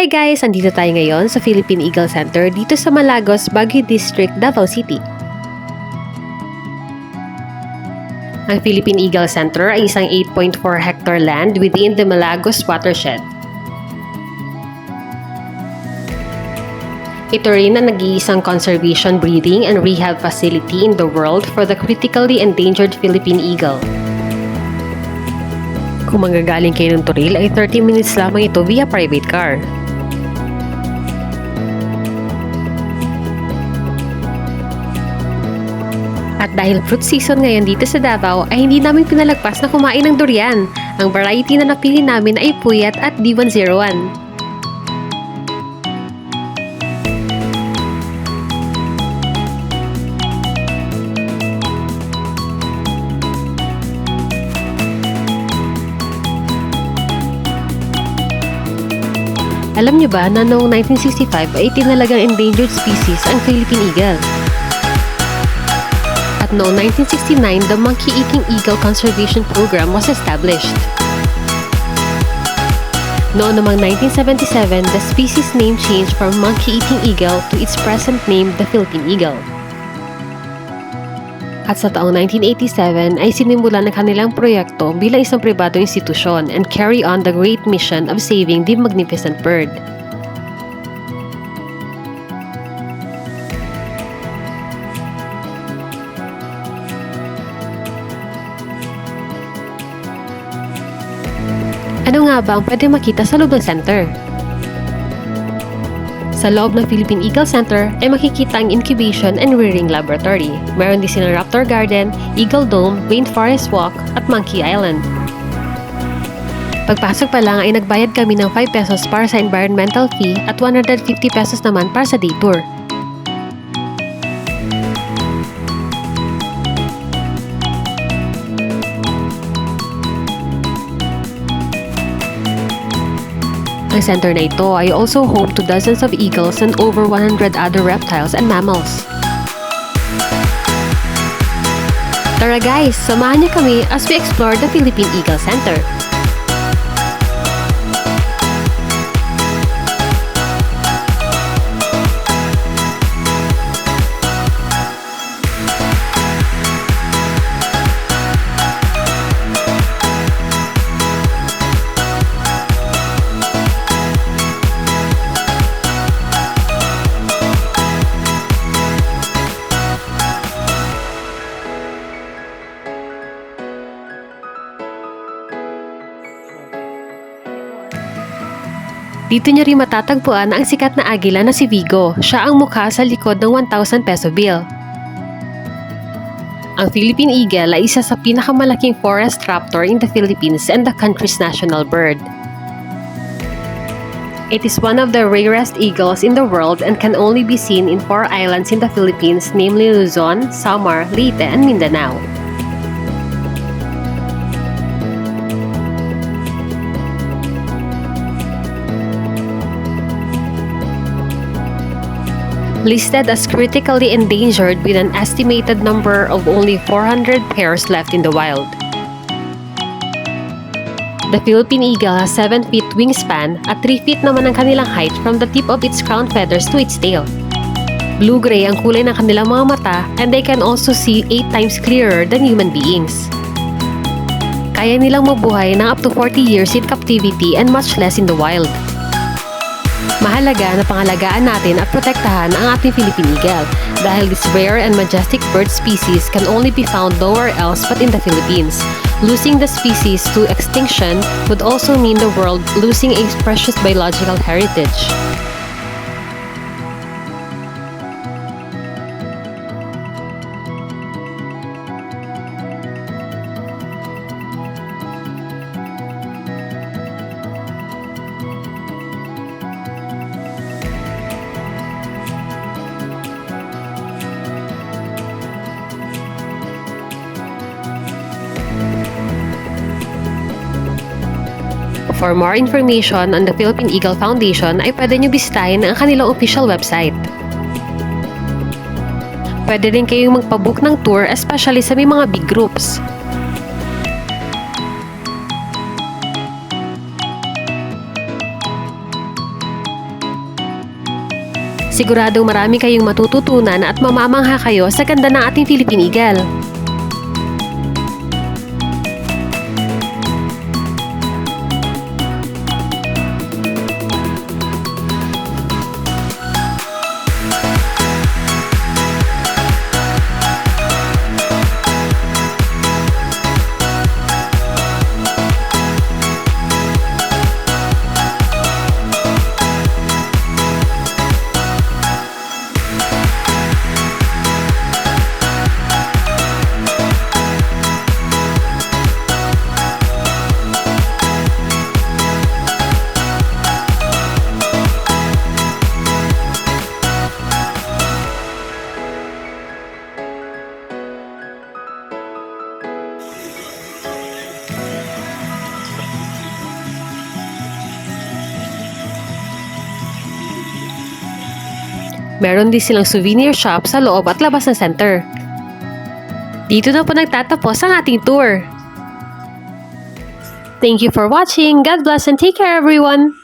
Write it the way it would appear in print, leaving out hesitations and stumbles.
Hi guys! Andito tayo ngayon sa Philippine Eagle Center dito sa Malagos, Baguio District, Davao City. Ang Philippine Eagle Center ay isang 8.4 hectare land within the Malagos watershed. Ito rin ang nag-iisang conservation, breeding, and rehab facility in the world for the critically endangered Philippine Eagle. Kung manggagaling kayo ng Toril ay 30 minutes lamang ito via private car. At dahil fruit season ngayon dito sa Davao ay hindi namin pinalagpas na kumain ng durian. Ang variety na napili namin ay puyat at D101. Alam niyo ba na noong 1965 ay tinalagang endangered species ang Philippine Eagle? At noong 1969, the Monkey-Eating Eagle Conservation Program was established. Noong namang 1977, the species name changed from Monkey-Eating Eagle to its present name, the Philippine Eagle. At sa taong 1987 ay sinimulan ng kanilang proyekto bilang isang pribadong institusyon and carry on the great mission of saving the magnificent bird. Ano nga ba ang pwede makita sa loob ng center? Sa loob ng Philippine Eagle Center ay makikita ang incubation and rearing laboratory. Meron din silang Raptor Garden, Eagle Dome, Rainforest Walk at Monkey Island. Pagpasok pa lang ay nagbayad kami ng 5 pesos para sa environmental fee at 150 pesos naman para sa day tour. Ang center na ito ay also home to dozens of eagles and over 100 other reptiles and mammals. Tara guys, samahan niyo kami as we explore the Philippine Eagle Center. Dito niyo rin matatagpuan ang sikat na agila na si Vigo. Siya ang mukha sa likod ng 1,000 peso bill. Ang Philippine Eagle ay isa sa pinakamalaking forest raptor in the Philippines and the country's national bird. It is one of the rarest eagles in the world and can only be seen in 4 islands in the Philippines, namely Luzon, Samar, Leyte, and Mindanao. Listed as critically endangered with an estimated number of only 400 pairs left in the wild. The Philippine Eagle has 7 feet wingspan at 3 feet naman ang kanilang height from the tip of its crown feathers to its tail. Blue-gray ang kulay ng kanilang mga mata and they can also see 8 times clearer than human beings. Kaya nilang mabuhay ng up to 40 years in captivity and much less in the wild. Mahalaga na pangalagaan natin at protektahan ang ating Philippine Eagle dahil this rare and majestic bird species can only be found nowhere else but in the Philippines. Losing the species to extinction would also mean the world losing a precious biological heritage. For more information on the Philippine Eagle Foundation ay pwede nyo bisitahin ang kanilang official website. Pwede rin kayong magpabook ng tour especially sa may mga big groups. Siguradong marami kayong matututunan at mamamangha kayo sa ganda ng ating Philippine Eagle. Meron din silang souvenir shop sa loob at labas ng center. Dito na po nagtatapos ang ating tour. Thank you for watching. God bless and take care everyone!